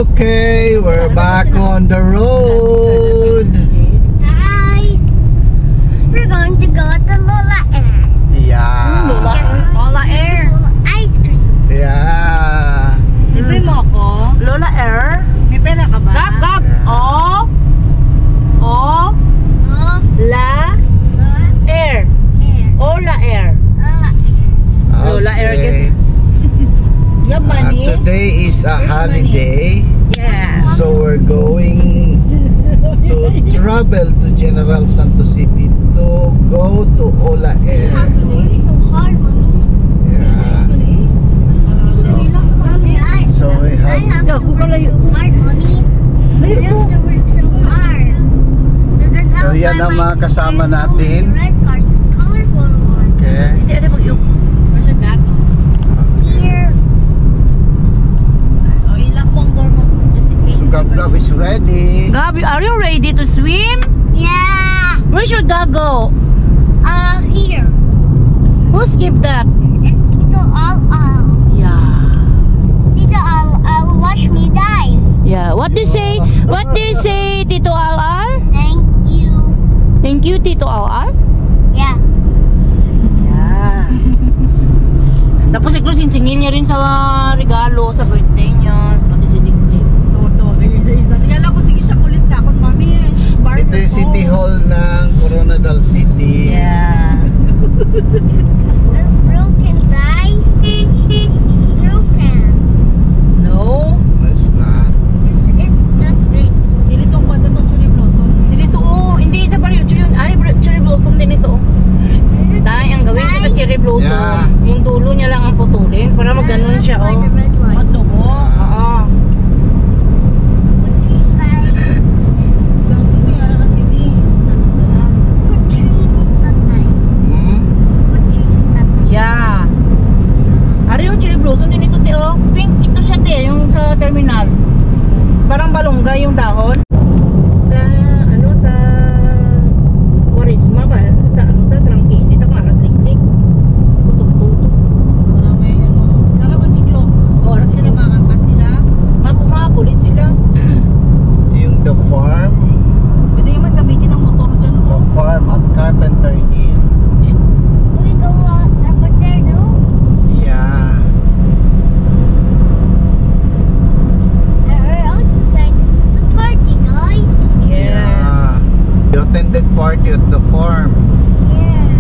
Okay, we're back on the road. Hi! We're going to go to Lola Air. Yeah. Lola Air. Full ice cream. Yeah. Libre mo ako. Lola Air. May pera ka ba? Gap, gap. Yeah. O. Oh, La. Air. Air. Ola Air. Lola Air. Okay. You have money? Today is a holiday. Yeah. So we're going to travel to General Santos City to go to Ola Air. Work so hard, mommy. Yeah. Mommy, So we I have have to work so hard, mommy. I have to work so hard. So yan ang mga kasama natin. Red cars with colorful ones. Okay. Hindi, ano mag-yung? Where's your dad? Here. O, ilang pong door mo. Just in case. So Gab is ready. Gabi, are you ready to swim? Yeah. Where's your dad go? Here. Who skipped that? Tito, Yeah. Tito, I'll watch me dive. Yeah. What do you say? What do you say, Tito Al-Al? Thank you. Thank you, Tito Al-Al. Yeah. Yeah. Tapos ikaw sinsingin niya rin sa regalo sa birthday niya. Pati si Dingding. Tuwa-tuwa ganyan sa isa. Tingnan ko, sige siya kulit sa akong mami. Ito yung City Hall ng Coronadal City. Yeah. This broken die. It's broken. No. It's not. It's just fixed. Dili itong kwanta itong cherry blossom. Dili ito, oh. Hindi, ito pa rin yun. Ay, cherry blossom din ito. Is it Dahil ang gawin ko sa cherry blossom, Yeah. yung dulo niya lang ang putulin para magganon siya, By oh. the red light. Magdugo? Oo. Hmm? Yeah. Ari yung cherry blossom din ito, te, oh. Pink, ito siya, te, yung sa terminal. Parang balongga yung dahon. Sa, ano, sa Quaresma ba? Sa, ano ta, trangki. Hindi ta maras liklik. Ito, tulto. Wala may, ano. Karapan si Globes. Oras sila makampas sila. Mapumapulis sila. Ito yung The Farm. Pwede naman gamitin ang motor dyan, The oh. Farm at Carpenter Hill. We go up there, no? Yeah. We're also excited to the party, guys. Yeah. You attended party at The Farm. Yeah.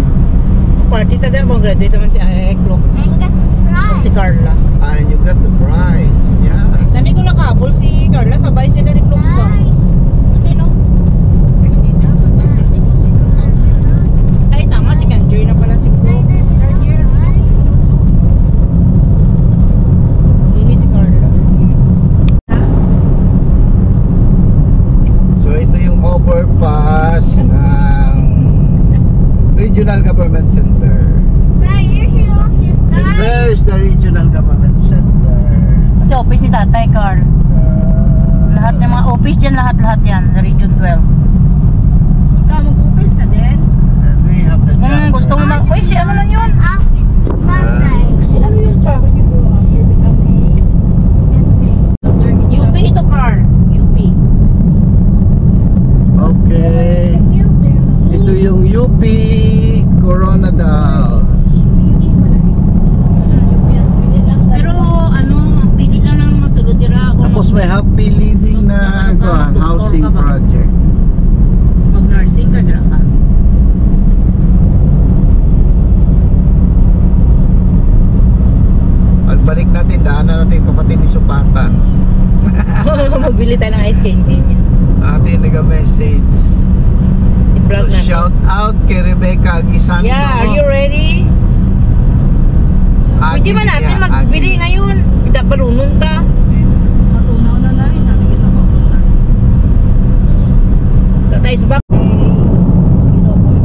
Party ta din, mag-graduate naman si Globes. And got the prize. Si Carla. And you got the prize. Yeah. Saan ko nakabol si Carla? Sabay sila ni Globes ba? Nice. Hindi, no? Hindi na. Matanda si Globes. Ay, tama. Si Kanjoy na pala si Globes. Hindi si Carla. So ito yung overpass ng Regional Government Center. And there's the Regional Government Center. Ito, office ni Tatay Carl. Lahat ng mga office dyan, lahat-lahat yan. Sa Region 12. Ikaw, mag-office ka din? And we have the jungle. Gusto mo mag... Uy, si ano lang yun? Si ano yun, Char? UP ito, Carl. UP. Okay. Ito yung UP Coronadal. Pero, ano, pili lang ng masulod dira ako. Tapos may happy living na housing project. Mag-nursing ka dira ka. Pagbalik natin, daanan natin yung kapatid ni Supatan. Magbili tayo ng ice candy niya. Atin nag-message. I-vlog So, na. shout out kay Rebecca Aguisando. Yeah, are you ready? Pwede ba natin magbili ngayon? Hindi pa runong ka. Matunaw na na rin. Tatay is back.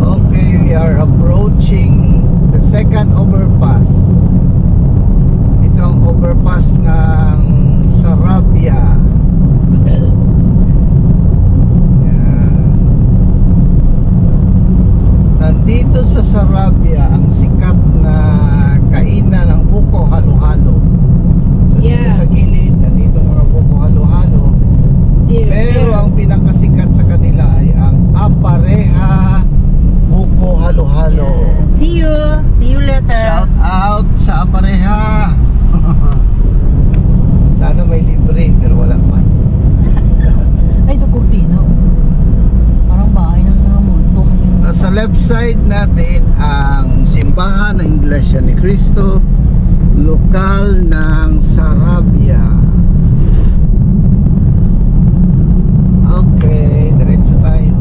Okay, we are approaching the second overpass. Ito ang overpass ng Sarabia. Yan. Nandito sa Sarabia ang sikat na kainan ng buko halo-halo. So, dito Yeah. sa left side natin ang simbahan ng Iglesia ni Cristo, lokal ng Sarabia. Okay, diretso tayo.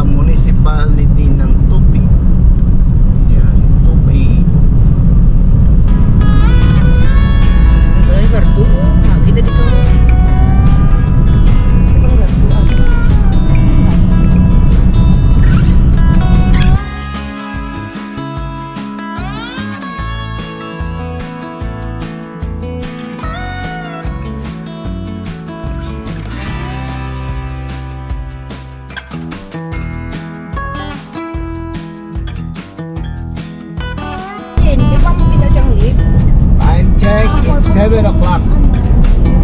Municipality ng Tupi. Yan, Tupi. Ay, gardo. Kita dito. Ibang gardo. Hindi pa mo pila siyang lift. Time check, it's 7 o'clock.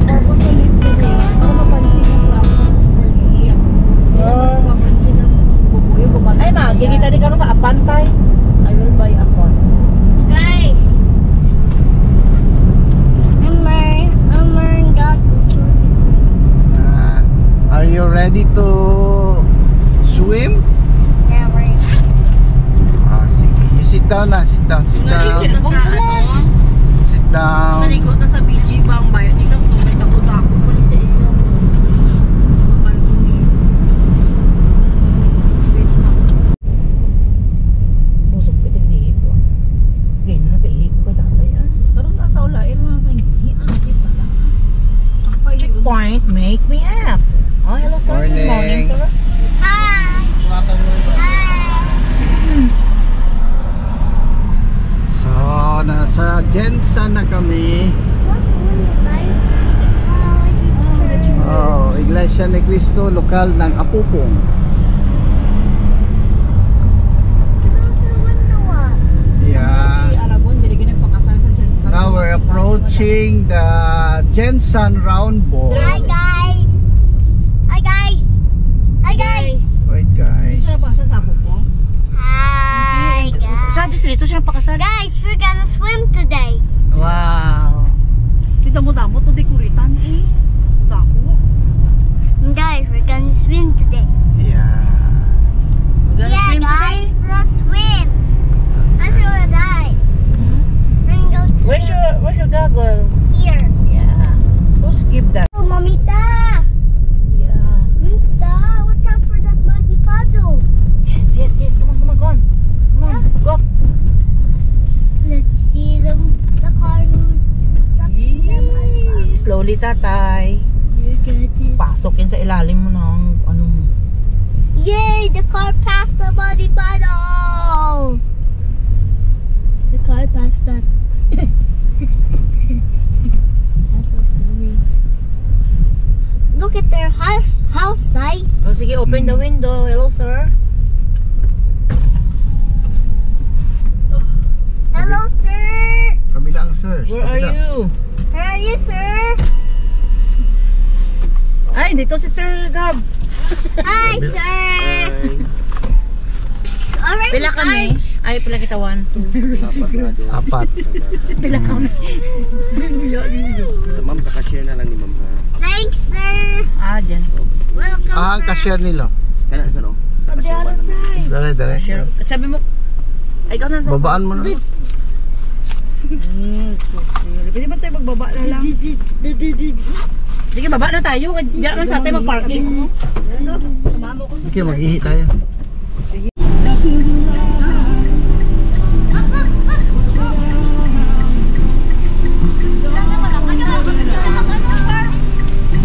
Purpose ulit ko rin. Para mapansin ang flowers maliit. Para mapansin ang bubuyo ko ba? Ay, magigita din ka sa Apantay. I will buy Apon. Guys! I'm wearing that suit. Are you ready to swim? Yeah, right. Sige. You sit down na, sit down, sit down. Sit down. Naligo na sa BG ba ang bayan? Ikaw kung may takot-takot ko sa iyo. Musok ko ito ginihi ko. Ganyan na kaihi ko kay tatay. Karoon na sa ulain na kayo. Kita lang. Checkpoint, make me up. Oh, hello sir. Good morning, Morning. sir. Hi! So, nasa Jensen na kami. Oh, Iglesia ni Cristo, lokal ng Apupong. Yeah. Aragon, dili ginagpakasal sa Jensen. Now we're approaching the Jensen Roundabout. Hi guys! Hi guys! Hi guys! Wait guys. Siya ba sa sabo po? Hi guys! Sa distrito siya pakasal. Guys, we're gonna swim today. Wow. Di damo-damo to di kuritan eh. Dako. Guys, we're gonna swim today. Yeah. We're gonna Yeah, swim guys, today. let's swim. Let's go to dive. And go to Where's your goggle? here. Yeah. Who skip that? Oh, Mamita! Yeah. Mamita, watch out for that huli tatay. You got it. Pasok yan sa ilalim mo ng ano mo. Yay! The car passed the money bottle! The car passed that. That's so funny. Look at their house side. Oh, sige, open the window. Hello, sir. Hello, sir. Kabilang, sir. Where are you? Where are you, sir? Ay, dito si Sir Gab. Hi, sir. Alright, Pila kami? Ay, pila kita 1, 2, 4. pila kami. Sa ma'am, sa cashier na lang ni ma'am ha. Thanks, sir. Ah, dyan. Welcome, Ang cashier nila. Kana sa no? Sa cashier Dali, dali. Sure. Sabi mo, ay, ikaw na. Babaan mo na. Pwede ba tayo magbaba na lang? Sige, baba na tayo. Diyan lang sa atin mag-parking. Sige, mag-ihi tayo.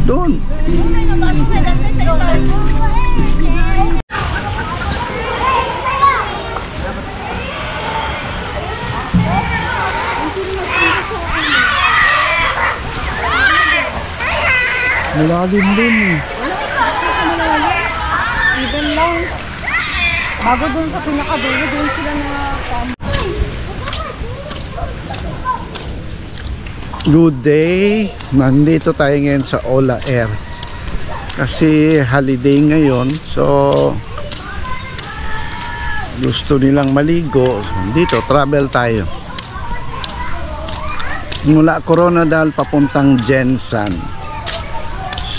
Doon. Malalim din eh. Even lang. Bago dun sa pinakadulo, dun sila na Good day. Nandito tayo ngayon sa Ola Air. Kasi holiday ngayon. So gusto nilang maligo. So, dito travel tayo. Mula Coronadal papuntang Jensan.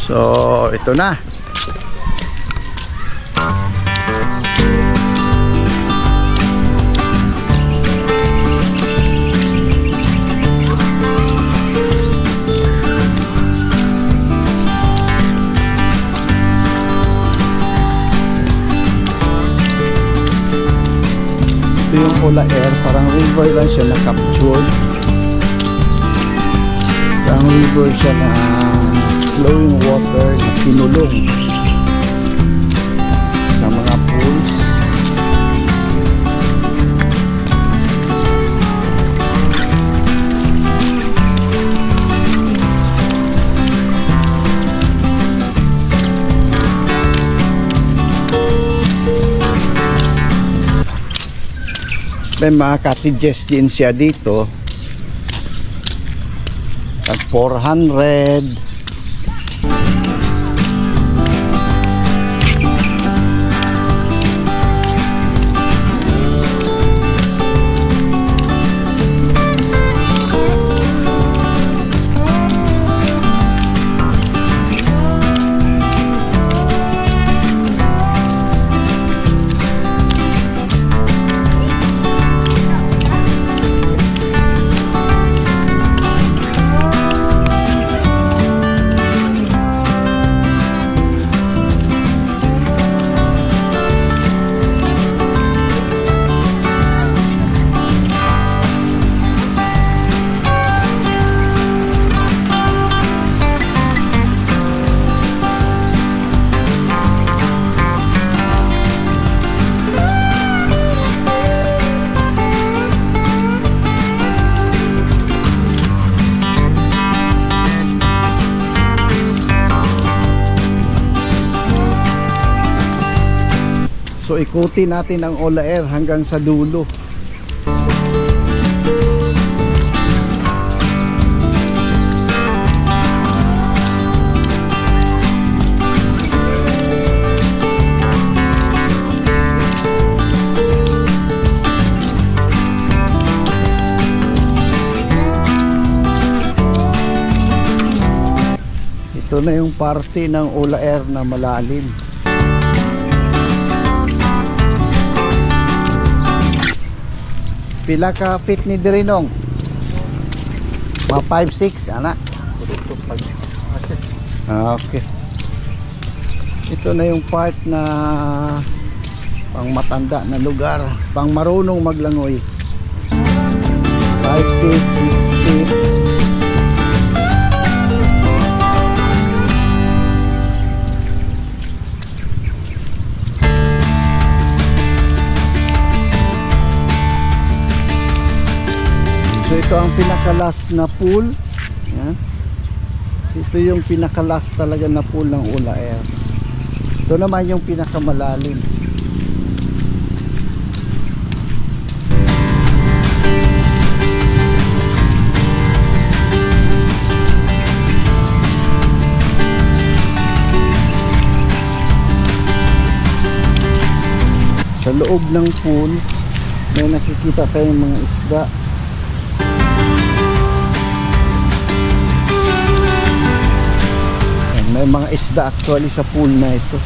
So ito na. Yung Ola Air, parang river lang siya na captured. Parang river siya na flowing water na kinulong sa mga pools. May mga cottages din siya dito at 400. So ikutin natin ang Ola Air hanggang sa dulo. Ito na yung parte ng Ola Air na malalim. Pila ka feet ni Dirinong? Mga 5-6, anak. Okay. Ito na yung part na pang matanda na lugar, pang marunong maglangoy. 5 feet, 6 feet. ito ang pinakalas na pool. Yan. Ito yung pinakalas talaga na pool ng Ula Air. Ito naman yung pinakamalalim. Sa loob ng pool may nakikita tayong mga isda. May mga isda actually sa pool na ito.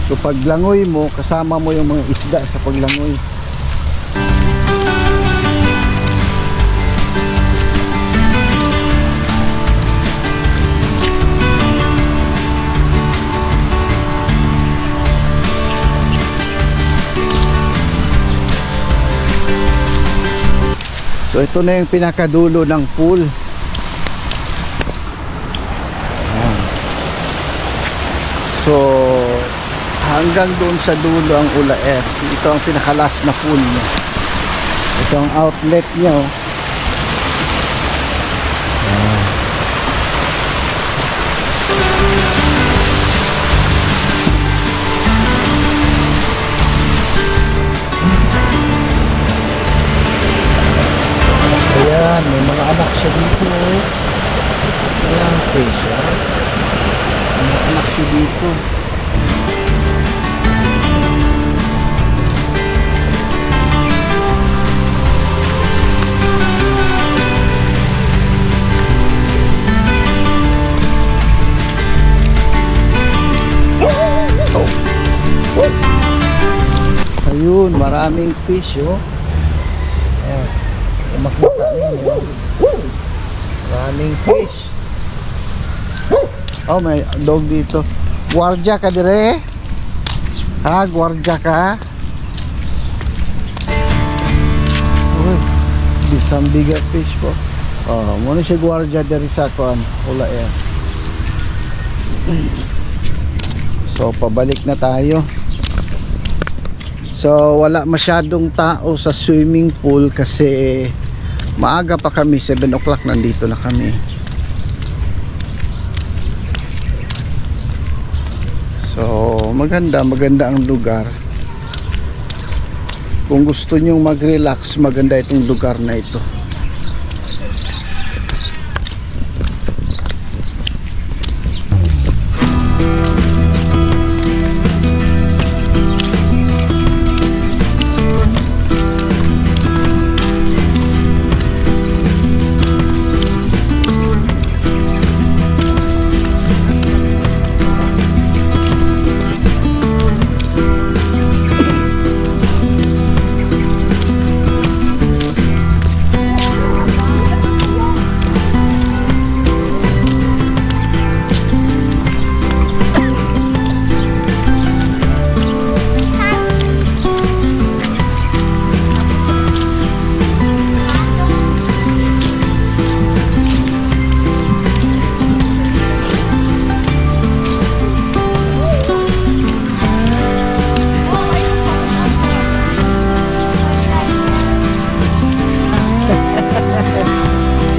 So paglangoy mo, kasama mo yung mga isda sa paglangoy. So ito na yung pinakadulo ng pool. Ayan. So hanggang doon sa dulo ang Ula Air. Ito ang pinakalas na pool niya. Ito ang outlet niya. Oh. Ayan. Ayan, may mga anak siya dito. Ayan, fish. May anak siya dito. Ayun, maraming fish, oh. Ayan. Makita ninyo, maraming fish. Oh, may dog dito. Guardia ka dire? Ha, guardia ka? Uy, bisang bigger fish po. Oh, muna siya guardia dire sa kuan, Ula Air. So pabalik na tayo. So wala masyadong tao sa swimming pool kasi maaga pa kami, 7 o'clock nandito na kami. So maganda ang lugar. Kung gusto nyong mag-relax, maganda itong lugar na ito.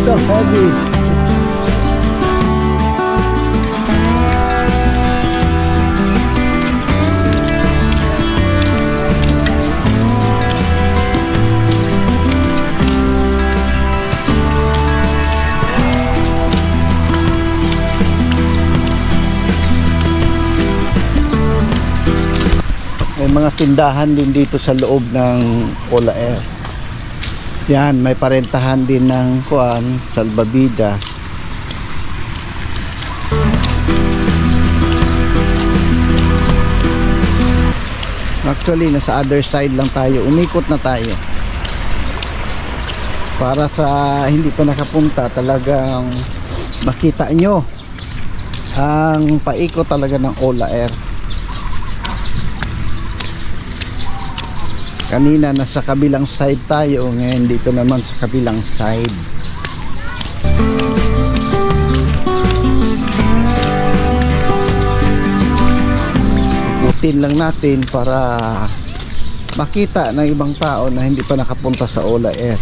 So heavy. May mga tindahan din dito sa loob ng Ula Air. Yan, may parentahan din ng kuan, salbabida. Actually, nasa other side lang tayo. Umikot na tayo. Para sa hindi pa nakapunta, talagang makita nyo ang paikot talaga ng Ula Air. Kanina nasa kabilang side tayo, ngayon dito naman sa kabilang side. Ikutin lang natin para makita ng ibang tao na hindi pa nakapunta sa Ola Air.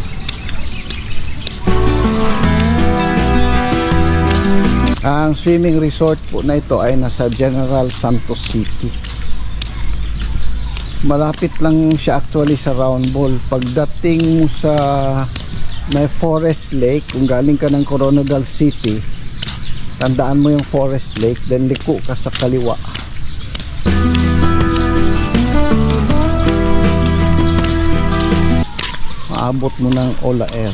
Ang swimming resort po na ito ay nasa General Santos City. Malapit lang siya actually sa Round Ball. Pagdating mo sa may Forest Lake, kung galing ka ng Coronadal City, tandaan mo yung Forest Lake, then liko ka sa kaliwa. Maabot mo ng Ola Air.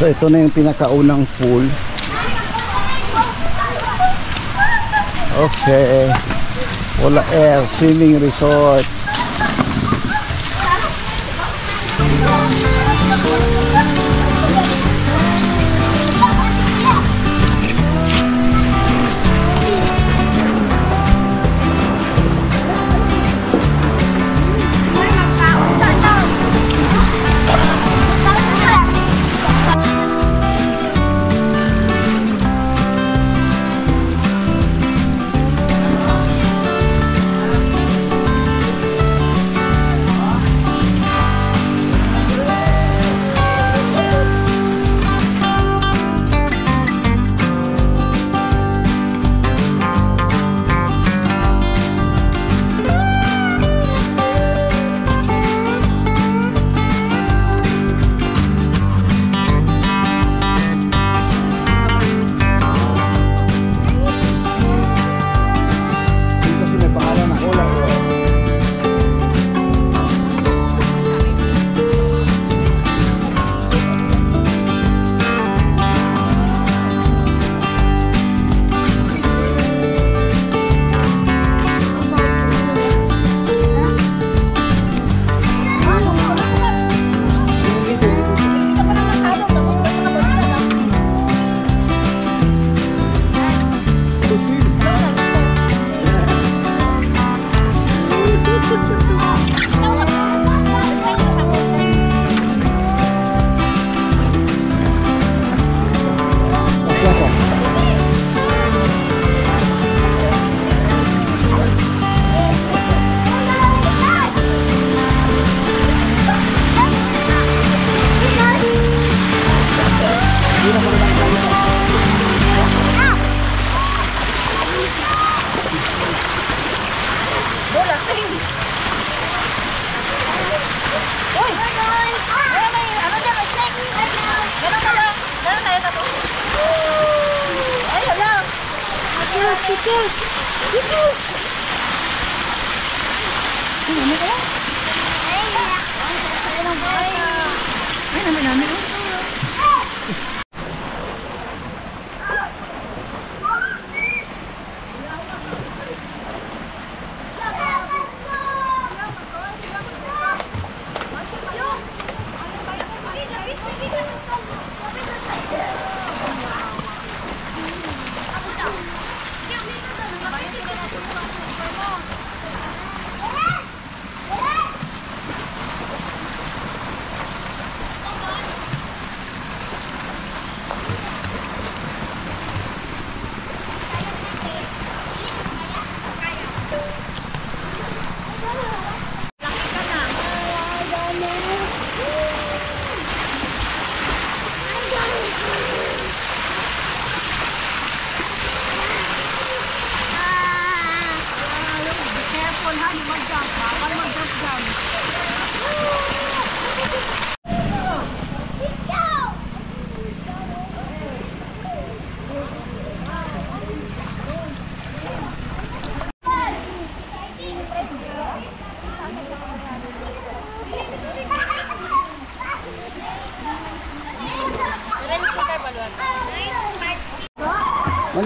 So ito na yung pinakaunang pool. Okay, Ola Air Swimming Resort.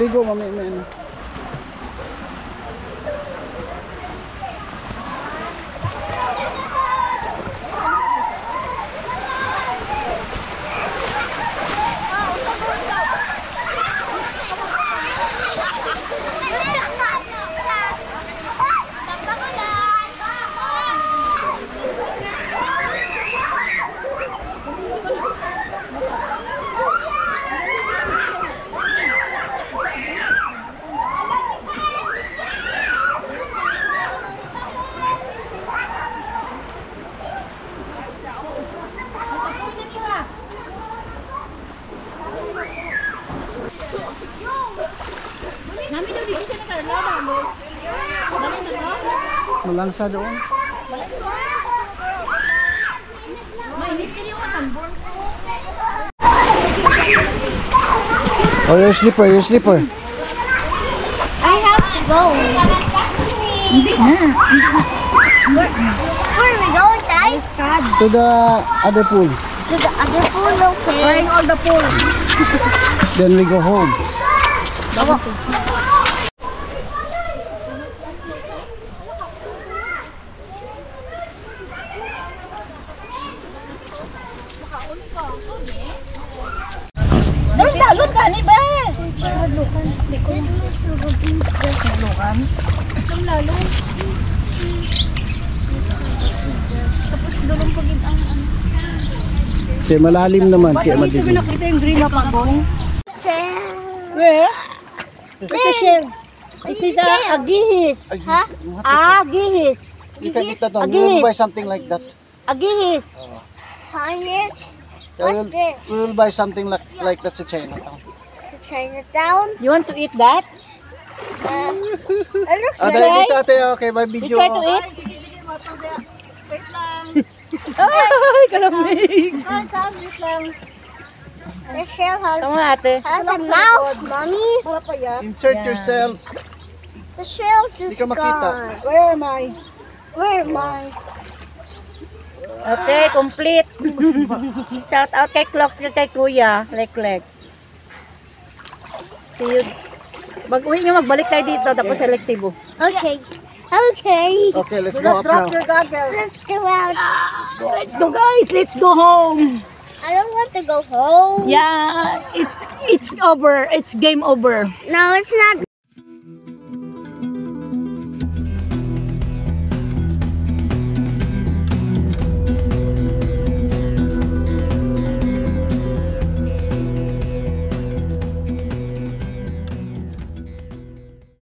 Maligo, mami. Malangsa doon. Oh, your slipper. I have to go. Where are we going, guys? To the other pool. To the other pool, okay. Trying all the pool. Then we go home. Dalon ka ni ba? Kasi malalim naman. Kaya madilim. Nakita yung green na pagong. Shell. Where? Ito shell. This is agihis. Ha? Agihis. Kita to. Agis. We will buy something like that. Agihis. Harness. Yeah, What's this? we will buy something like that sa Chinatown. Chinatown. You want to eat that? It looks Ah, like dahil dito ate, okay, may You video. try to eat? Ay, kalamig. the shell has, Tama ate. has a mouth, mommy. Insert Yeah. yourself. The shell's Hindi just ka makita. gone. Where am I? Where am I? Ate, complete. Shout out kay Clocks, kay Kuya. Lek. See you. Mag-uwi nyo, magbalik tayo dito, tapos sa Lake Cebu. Okay. Okay. Okay, let's go up now. Let's go out. Let's go guys, let's go home. I don't want to go home. Yeah, it's over. It's game over. No, it's not.